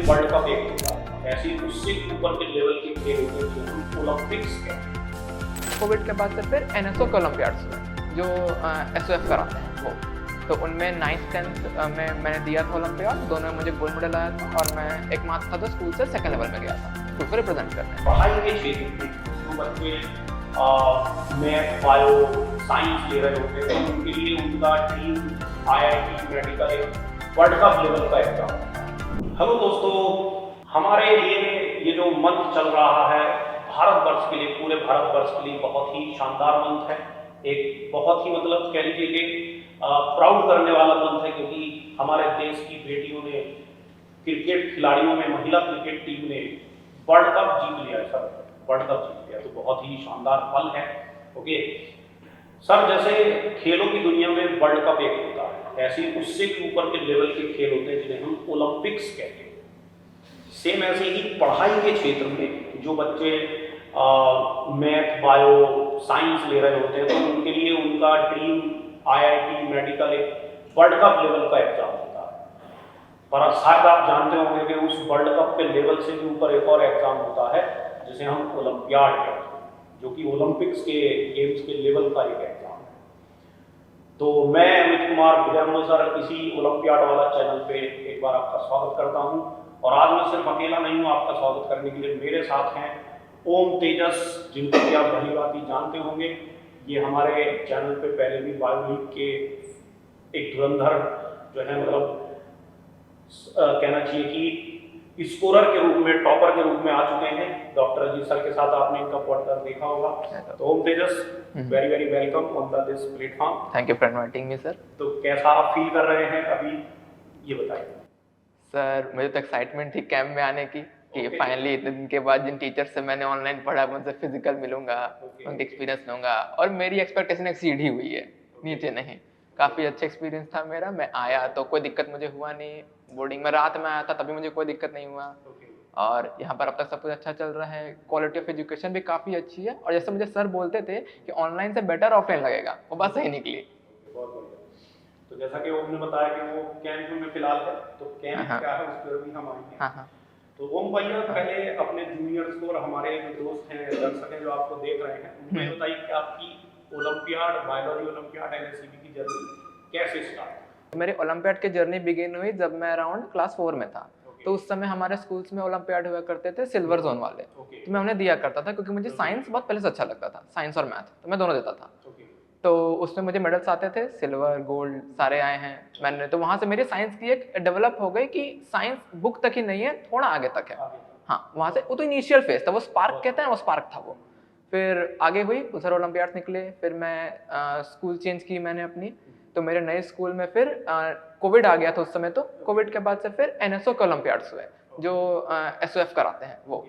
World cup एक होता है, ऐसे ही उससे ऊपर के लेवल के खेल होते हैं जो हम ओलंपिक्स कहते हैं। कोविड के बाद से फिर एनएसओ के ओलंपियाड्स हुए जो एसओएफ कराते हैं वो, तो उनमें 9th 10th में मैंने दिया था ओलंपियाड, दोनों में मुझे गोल्ड मेडल आया था और मैं एकमात्र था जो स्कूल से सेकंड लेवल में गया था स्कूल को रिप्रेजेंट करने। पढ़ाई के क्षेत्र में जो बच्चे मैथ बायो साइंस ले रहे होते हैं उनके लिए उनका dream IIT medical world cup level का एग्जाम। हेलो दोस्तों, हमारे लिए ये जो मंथ चल रहा है भारतवर्ष के लिए, पूरे भारतवर्ष के लिए बहुत ही शानदार मंथ है, एक बहुत ही मतलब कह लीजिए कि प्राउड करने वाला मंथ है, क्योंकि हमारे देश की बेटियों ने, क्रिकेट खिलाड़ियों में महिला क्रिकेट टीम ने वर्ल्ड कप जीत लिया है सर, वर्ल्ड कप जीत लिया, तो बहुत ही शानदार पल है। ओके सर, जैसे खेलों की दुनिया में वर्ल्ड कप एक होता है, ऐसे ही उससे भी ऊपर के लेवल के खेल होते हैं जिन्हें हम ओलंपिक्स कहते हैं। सेम ऐसे ही पढ़ाई के क्षेत्र में जो बच्चे मैथ बायो साइंस ले रहे होते हैं तो उनके लिए उनका ड्रीम आईआईटी मेडिकल एक वर्ल्ड कप लेवल का एग्जाम होता है। पर शायद आप जानते होंगे कि उस वर्ल्ड कप के लेवल से भी ऊपर एक और एग्जाम होता है जिसे हम ओलंपियाड कहते हैं, जो कि ओलंपिक्स के गेम्स के लेवल का एक एग्जाम है। तो मैं अमित कुमार विजयमल सर इसी ओलंपियाड वाला चैनल पे एक बार आपका स्वागत करता हूँ, और आज मैं सिर्फ अकेला नहीं हूँ, आपका स्वागत करने के लिए मेरे साथ हैं ओम तेजस, जिनको कि आप भली भांति जानते होंगे। ये हमारे चैनल पे पहले भी बायोलिक के एक धुरंधर जो है, मतलब कहना चाहिए कि स्कोरर के रूप में, टॉपर के रूप में आ चुके हैं। डॉक्टर अजीत सर के साथ आपने इनका पॉडकास्ट देखा होगा। तो Om Tejas, very very welcome on the this platform. Thank you for inviting me sir. तो कैसा आप फील कर रहे हैं अभी, ये बताइए। सर मुझे तो एक्साइटमेंट थी कैंप में आने की कि फाइनली इतने दिन के बाद जिन टीचर से मैंने ऑनलाइन पढ़ा उनसे फिजिकल मिलूंगा, उनके एक्सपीरियंस लूंगा, और मेरी एक्सपेक्टेशन एक्सीड ही हुई है, नीचे नहीं। काफ़ी अच्छा एक्सपीरियंस था मेरा। मैं आया तो कोई दिक्कत मुझे हुआ नहीं, बोर्डिंग में रात में आया था तभी मुझे कोई दिक्कत नहीं हुआ, और यहाँ पर अब तक सब कुछ अच्छा चल रहा है। क्वालिटी ऑफ एजुकेशन भी काफ़ी अच्छी है, और जैसे मुझे सर बोलते थे कि ऑनलाइन से बेटर ऑफलाइन लगेगा, वो बात सही निकली। बहुत बढ़िया। तो जैसा कि ओम ने बताया कि वो कैंप में फिलहाल है, तो कैंप क्या है उस पर भी हम आएंगे। हाँ। तो ओम भैया, पहले अपने जूनियर्स को और हमारे जो दोस्त हैं, दर्शक हैं जो आपको देख रहे हैं, उन्हें बताइए कि आपकी ओलंपियाड, बायोलॉजी ओलंपियाड एनएससीबी की जर्नी कैसे स्टार्ट? मेरी ओलंपियाड की जर्नी बिगिन हुई जब मैं अराउंड क्लास 4 में था। तो उस समय हमारे स्कूल्स में ओलंपियाड हुआ करते थे सिल्वर जोन वाले, तो मैं उन्हें दिया करता था क्योंकि मुझे साइंस बहुत पहले से अच्छा लगता था, साइंस और मैथ, तो मैं दोनों देता था। तो उसमें मुझे मेडल्स आते थे, सिल्वर गोल्ड सारे आए हैं मैंने। तो वहाँ से मेरी साइंस की एक डेवलप हो गई कि साइंस बुक तक ही नहीं है, थोड़ा आगे तक है। हाँ, वहाँ से वो तो इनिशियल फेज था, वो स्पार्क कहते हैं, वो स्पार्क था वो। फिर आगे हुई, उधर ओलंपियाड निकले, फिर मैं स्कूल चेंज की मैंने अपनी, तो मेरे नए स्कूल में फिर कोविड आ गया था उस समय। तो कोविड के बाद से फिर एनएसओ के ओलंपियाड्स हुए जो एसओएफ कराते हैं वो,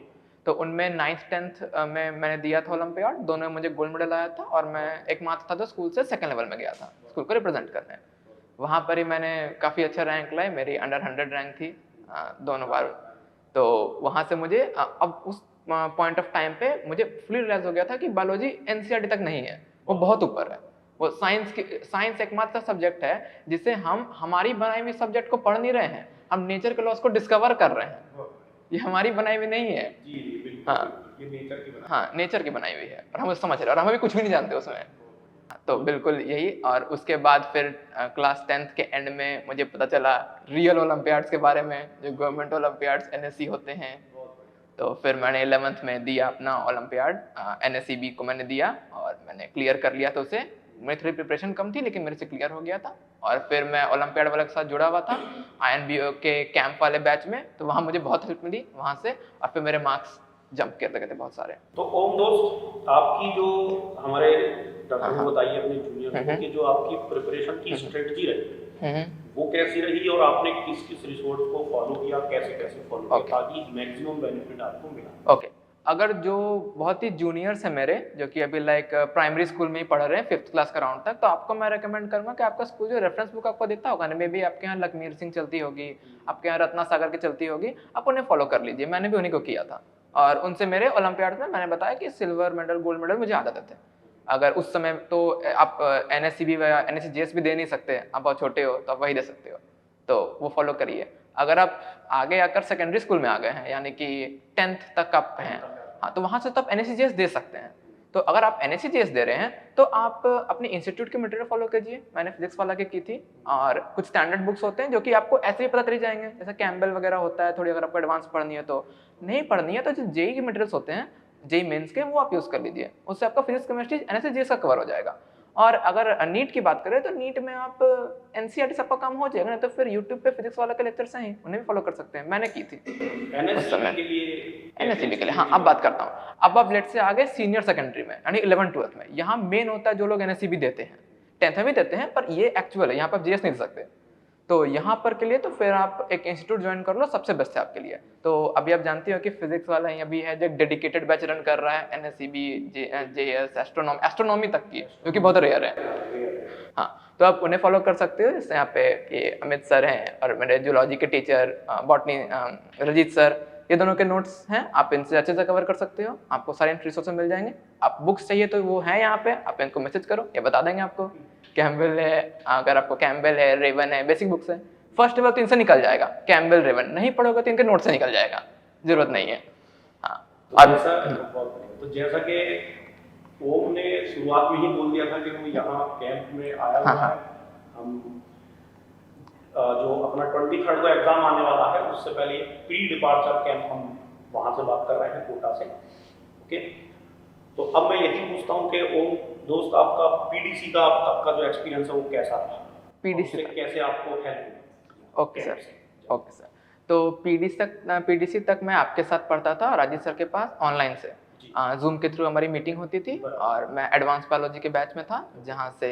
तो उनमें 9th 10th में मैंने दिया था ओलंपियाड, दोनों में मुझे गोल्ड मेडल आया था, और मैं एकमात्र था जो स्कूल से सेकंड लेवल में गया था स्कूल को रिप्रेजेंट करने। वहाँ पर ही मैंने काफ़ी अच्छा रैंक लाई, मेरी अंडर 100 रैंक थी दोनों बार। तो वहाँ से मुझे अब उस पॉइंट ऑफ टाइम पे मुझे फुली रियलाइज हो गया था कि बायोलॉजी एनसीईआरटी तक नहीं है, वो बहुत ऊपर है। वो साइंस एकमात्र सब्जेक्ट है जिसे हम हमारी बनाई हुई सब्जेक्ट को पढ़ नहीं रहे हैं, हम नेचर के लॉस को डिस्कवर कर रहे हैं। ये हमारी बनाई हुई नहीं है। हाँ, ये नेचर की बनाई। हाँ, नेचर की बनाई हुई है, और हम उसे समझ रहे हैं, और हम अभी कुछ भी नहीं जानते उसमें। तो बिल्कुल यही। और उसके बाद फिर क्लास 10th के एंड में मुझे पता चला रियल ओलंपियाड्स के बारे में, जो गवर्नमेंट ओलंपियाड्स एनएससी होते हैं। तो फिर मैंने 11th में दिया अपना ओलंपियाड, एनएससीबी को मैंने दिया और मैंने क्लियर कर लिया। तो उसे मेरी थोड़ी प्रिपरेशन कम थी लेकिन मेरे से क्लियर हो गया था, और फिर मैं ओलंपियाड वाले के साथ जुड़ा हुआ था आईएनबीओ के कैंप वाले बैच में, तो वहाँ मुझे बहुत हेल्प मिली वहाँ से, और फिर मेरे मार्क्स जंप करते गए थे बहुत सारे। तो ओम दोस्त, आपकी जो हमारे डॉक्टर को बताइए अपने जूनियर की जो आपकी प्रिपरेशन की स्ट्रेटजी रही वो कैसी रही, और आपने किस किस रिसोर्स को फॉलो किया, कैसे कैसे फॉलो किया ताकि मैक्सिमम बेनिफिट आपको मिला? ओके, अगर जो बहुत ही जूनियर्स हैं मेरे, जो कि अभी लाइक प्राइमरी स्कूल में ही पढ़ रहे हैं 5th क्लास का राउंड तक, तो आपको मैं रेकमेंड करूंगा कि आपका स्कूल जो रेफरेंस बुक आपको देता होगा ना, मे बी आपके यहाँ लखमीर सिंह चलती होगी, आपके यहाँ रत्ना सागर की चलती होगी, आप उन्हें फॉलो कर लीजिए। मैंने भी उन्हीं को किया था, और उनसे मेरे ओलंपियाड में मैंने बताया कि सिल्वर मेडल गोल्ड मेडल मुझे आते थे। अगर उस समय तो आप एनएससीबी या एनएससीजेएस भी दे नहीं सकते, आप बहुत छोटे हो तो आप वही दे सकते हो, तो वो फॉलो करिए। अगर आप आगे आकर सेकेंडरी स्कूल में आ गए हैं, यानी कि 10th तक आप हैं, हाँ, तो वहाँ से तो आप NSCGS दे सकते हैं। तो अगर आप NSCGS दे रहे हैं तो आप अपने इंस्टीट्यूट की मटेरियल फॉलो कीजिए। मैंने फिजिक्स वाला की थी, और कुछ स्टैंडर्ड बुक्स होते हैं जो कि आपको ऐसे ही पता चली जाएंगे, जैसे कैम्बल वगैरह होता है। थोड़ी अगर आपको एडवांस पढ़नी है तो, नहीं पढ़नी है तो जो जेई के मटेरियल्स होते हैं, जेई मेंस के, वो आप यूज़ कर लीजिए। उससे आपका फिजिक्स केमिस्ट्री NSCGS का कवर हो जाएगा। और अगर नीट की बात करें तो नीट में आप NCERT से आपका काम हो जाएगा, नहीं तो फिर यूट्यूब पे फिजिक्स वाला के लेक्चर्स हैं, उन्हें भी फॉलो कर सकते हैं। मैंने की थी उस समय NSCB के लिए। हाँ, अब बात करता हूँ। अब आप लेट से आ गए सीनियर सेकेंडरी में, यानी 11th-12th में। यहाँ मेन होता है जो लोग NSCB देते हैं, 10th में भी देते हैं, पर ये एक्चुअल है, यहाँ पर आप GS नहीं दे सकते। तो यहाँ पर के लिए तो फिर आप एक इंस्टीट्यूट ज्वाइन कर लो, सबसे बेस्ट है आपके लिए। तो अभी आप जानते हो कि फिजिक्स वाला यहाँ भी है जो डेडिकेटेड बैच रन कर रहा है, NSCB, JS, एस्ट्रोनॉमी तक की, जो कि बहुत रेयर है। हाँ, तो आप उन्हें फॉलो कर सकते हो। जैसे यहाँ पे ये अमित सर हैं, और मेरे जूलॉजी के टीचर बॉटनी रजीत सर, ये दोनों के नोट्स हैं, आप इनसे अच्छे से कवर कर सकते हो। आपको सारे रिसोर्सेज मिल जाएंगे। आप बुक्स चाहिए तो वो है यहाँ पे, आप इनको मैसेज करो, ये बता देंगे आपको। कैम्बल है, अगर आपको कैम्बल है, रेवन है, बेसिक बुक्स है, फर्स्ट लेवल तो इनसे निकल जाएगा। कैम्बल, रेवन नहीं पढ़ोगे तो इनके नोट से निकल जाएगा, जरूरत नहीं है। हाँ, तो जैसा कि ओम ने शुरुआत में ही बोल दिया था कि वो यहाँ कैंप में आया हुआ है। हम जो अपना 23rd को एग्जाम आने वाला है, उससे पहले प्री डिपार्चर कैंप हम वहाँ से बात कर रहे हैं, कोटा से। ओके, तो अब मैं यही पूछता हूँ कि ओम दोस्त, आपका PDC का अब तक का जो एक्सपीरियंस है वो कैसा था? PDC कैसे आपको help? Okay sir, okay sir. तो PDC तक मैं आपके साथ पढ़ता था, राजीव सर के पास, ऑनलाइन से। जूम के थ्रू हमारी मीटिंग होती थी, और मैं एडवांस बायोलॉजी के बैच में था, जहाँ से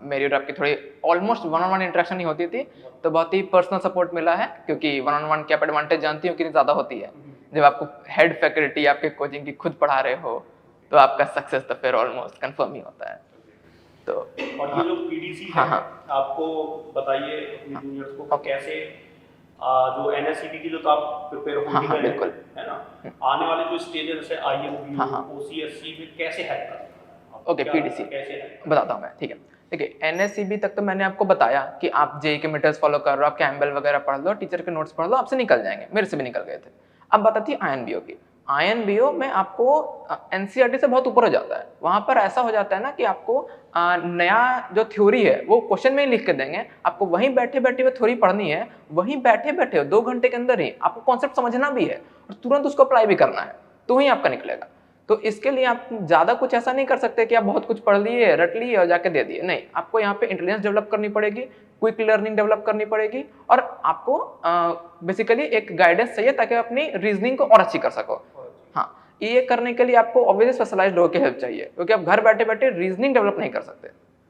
मेरी और आपकी थोड़ी ऑलमोस्ट 1-on-1 इंटरेक्शन ही होती थी। तो बहुत ही पर्सनल सपोर्ट मिला है, क्योंकि 1-on-1 की आप एडवांटेज जानती हो कितनी ज़्यादा होती है। जब आपको हेड फैकल्टी आपके कोचिंग की खुद पढ़ा रहे हो, तो आपका सक्सेस तो फिर ऑलमोस्ट कंफर्म ही होता है। तो और ये जो PDC है, आपको बताइए अपने जूनियर्स को कैसे जो NSCB की जो तो आप प्रिपेयर होंगे, बिल्कुल, है ना, आने वाले जो स्टेजेस जैसे IMBO, OCSC में कैसे हेल्प करते हैं? ओके, PDC बताता हूँ मैं, ठीक है। देखिए, NSCB तक तो मैंने आपको बताया कि आप जेई के मीटर्स फॉलो कर रहे हो, आप कैम्बल वगैरह पढ़ लो, टीचर के नोट्स पढ़ लो, आपसे निकल जाएंगे, मेरे से भी निकल गए थे। अब बताती है INBO की। INBO में आपको NCERT से बहुत ऊपर हो जाता है। वहाँ पर ऐसा हो जाता है ना कि आपको नया जो थ्योरी है वो क्वेश्चन में ही लिख के देंगे, आपको वहीं बैठे बैठे वो थ्योरी पढ़नी है, वहीं बैठे बैठे 2 घंटे के अंदर ही आपको कॉन्सेप्ट समझना भी है और तुरंत उसको अप्लाई भी करना है, तो वहीं आपका निकलेगा। तो इसके लिए आप ज़्यादा कुछ ऐसा नहीं कर सकते कि आप बहुत कुछ पढ़ लिए, रट लिए और जाके दे दिए। नहीं, आपको यहाँ पे इंटेलिजेंस डेवलप करनी पड़ेगी, क्विक लर्निंग डेवलप करनी पड़ेगी, और आपको बेसिकली एक गाइडेंस चाहिए ताकि आप अपनी रीजनिंग को और अच्छी कर सको। हाँ, ये करने के लिए आपको ऑब्वियसली स्पेशलाइज्ड लोगों की हेल्प चाहिए, क्योंकि आप घर बैठे बैठे रीजनिंग डेवलप नहीं कर सकते।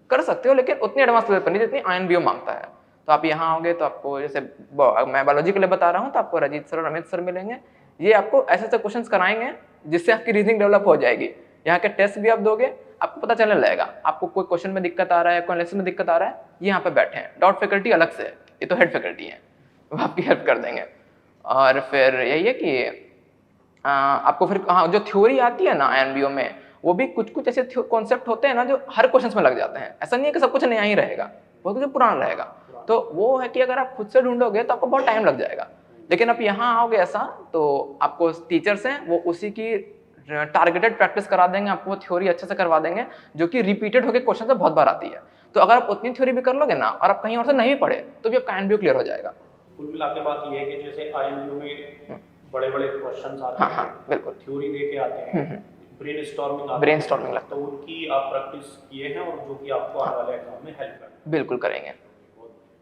कर सकते हो, लेकिन उतनी एडवांस लेवल पर नहीं जितनी INBO मांगता है। तो आप यहाँ आओगे तो आपको, जैसे मैं बायोलॉजी के लिए बता रहा हूँ, तो आपको रजीत सर और अमित सर मिलेंगे। ये आपको ऐसे ऐसे क्वेश्चंस कराएंगे जिससे आपकी रीजनिंग डेवलप हो जाएगी। यहाँ के टेस्ट भी आप दोगे, आपको पता चलने लगेगा आपको कोई क्वेश्चन में दिक्कत आ रहा है, कोई लेसन में दिक्कत आ रहा है, ये यहाँ पे बैठे हैं। डाउट फैकल्टी अलग से है, ये तो हेड फैकल्टी है, वो आपकी हेल्प कर देंगे। और फिर यही है कि आपको फिर जो थ्योरी आती है ना INBO में, वो भी कुछ कुछ ऐसे कॉन्सेप्ट होते हैं ना जो हर क्वेश्चन में लग जाते हैं। ऐसा नहीं है कि सब कुछ नया ही रहेगा, बहुत कुछ पुराना रहेगा। तो वो है कि अगर आप खुद से ढूंढोगे तो आपको बहुत टाइम लग जाएगा, लेकिन आप यहाँ आओगे ऐसा तो आपको टीचर्स हैं वो उसी की टारगेटेड प्रैक्टिस करा देंगे, आपको वो थ्योरी अच्छे से करवा देंगे, जो कि रिपीटेड होकर क्वेश्चन से बहुत बार आती है। तो अगर आप उतनी थ्योरी भी कर लोगे ना, और आप कहीं और से नहीं पढ़े, तो भी आपका INBO क्लियर हो जाएगा। कुल मिला के बात ये है कि जैसे INBO में बड़े-बड़े क्वेश्चंस आते हैं, बिल्कुल, थ्योरी देके आते हैं, ब्रेनस्टॉर्मिंग तो उनकी आप प्रैक्टिस किए हैं, और जो कि आपको आने वाले एग्जाम में हेल्प करेंगे। बिल्कुल करेंगे।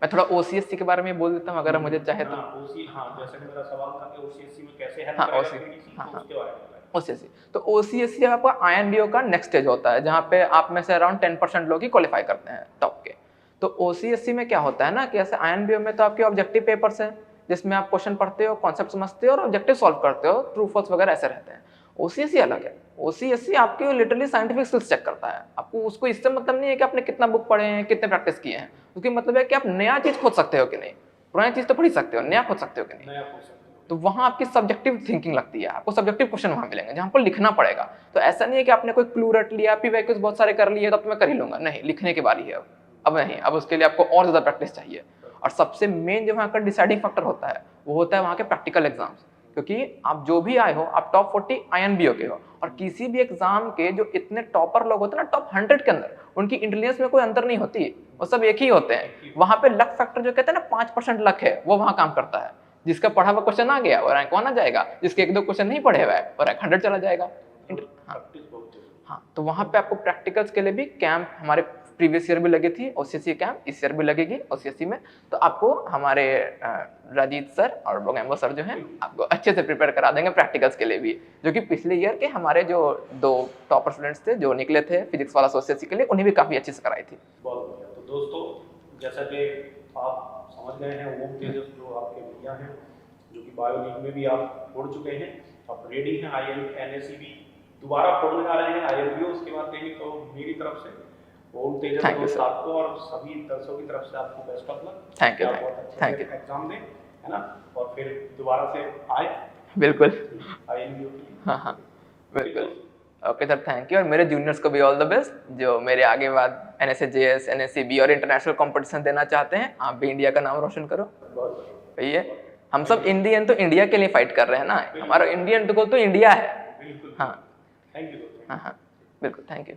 मैं थोड़ा OCSC के बारे में बोल देता हूँ, अगर मुझे चाहे तो। जैसे कि मेरा सवाल था कि OCSC में कैसे हेल्प करेगा PDC, तो उसके बारे में। OCSC तो OCSC आपका INBO का नेक्स्ट स्टेज होता है, जहाँ पे आप में से अराउंड 10% लोग ही क्वालिफाई करते हैं टॉप के। तो OCSC में क्या होता है ना कि ऐसे INBO में तो आपके ऑब्जेक्टिव पेपर्स हैं, जिसमें आप क्वेश्चन पढ़ते हो, कॉन्सेप्ट समझते हो और ऑब्जेक्टिव सॉल्व करते हो, ट्रू फॉल्स वगैरह ऐसे रहते हैं। OCSC अलग है। OCSC आपके लिटरली साइंटिफिक स्किल्स चेक करता है। आपको उसको इससे मतलब नहीं है कि आपने कितना बुक पढ़े हैं, कितने प्रैक्टिस किए हैं, उसकी मतलब है कि आप नया चीज खोज सकते हो कि नहीं, पुरानी चीज तो पढ़ ही सकते हो, नया खोज सकते हो कि नहीं। तो वहाँ आपकी सब्जेक्टिव थिंकिंग लगती है, आपको सब्जेक्टिव क्वेश्चन वहाँ मिलेंगे जहाँ पर लिखना पड़ेगा। तो ऐसा नहीं है कि आपने कोई क्लू रट लिया, PYQs बहुत सारे कर लिए तो मैं कर ही लूंगा, नहीं, लिखने की बारी है अब नहीं, अब उसके लिए आपको और ज्यादा प्रैक्टिस चाहिए। और सबसे मेन जो वहाँ का डिसाइडिंग फैक्टर होता है वो होता है वहाँ के प्रैक्टिकल एग्जाम्स, क्योंकि आप जो भी आए हो आप टॉप 40 INBO के हो, और किसी भी एग्जाम के जो इतने टॉपर लोग होते हैं ना टॉप 100 के अंदर, उनकी इंटेलिजेंस में कोई अंतर नहीं होती, वो सब एक ही होते हैं। वहाँ पे लक फैक्टर जो कहते हैं ना 5% लक है, वो वहाँ काम करता है। जिसका पढ़ा हुआ क्वेश्चन आ गया वो रैंक 1 आ जाएगा, जिसके 1-2 क्वेश्चन नहीं पढ़े हुए वो रैंक 100 चला जाएगा। हाँ, तो वहाँ पे आपको प्रैक्टिकल्स के लिए भी कैंप हमारे प्रीवियस ईयर भी लगी थी, OCSC कैंप इस ईयर भी लगेगी OCSC में। तो आपको हमारे राजीत सर और बोगैम्बो सर जो हैं आपको अच्छे से प्रिपेयर करा देंगे प्रैक्टिकल्स के लिए भी, जो कि पिछले ईयर के हमारे जो 2 टॉपर स्टूडेंट्स थे जो निकले थे फिजिक्स वाला OCSC के लिए, उन्हें भी काफ़ी अच्छे से कराई थी। बहुत बढ़िया। तो दोस्तों, जैसा कि आप समझ गए हैं, ओम तेजस जो आपके भैया हैं, जो कि बायो लीग में भी आप पढ़ चुके हैं, आप रेडी हैं NSE भी दोबारा पढ़ने जा रहे हैं, INBO उसके बाद देंगे। तो मेरी तरफ से ओम तेजस दोस्त आपको और सभी दर्शकों की तरफ से आपको best of luck. Thank you, बहुत अच्छे से एग्जाम दें, है ना, और फिर दोबारा से आए बिल्कुल INBO के लिए। हाँ बिल्कुल। Okay sir, thank you. और मेरे जूनियर्स को भी ऑल द बेस्ट, जो मेरे आगे बाद NSAJS, NSCB और इंटरनेशनल कंपटीशन देना चाहते हैं। आप भी इंडिया का नाम रोशन करो। सही है, हम सब इंडियन तो इंडिया के लिए फाइट कर रहे हैं ना, हमारा इंडियन गोल तो इंडिया है। हाँ थैंक यू। हाँ बिल्कुल, थैंक यू।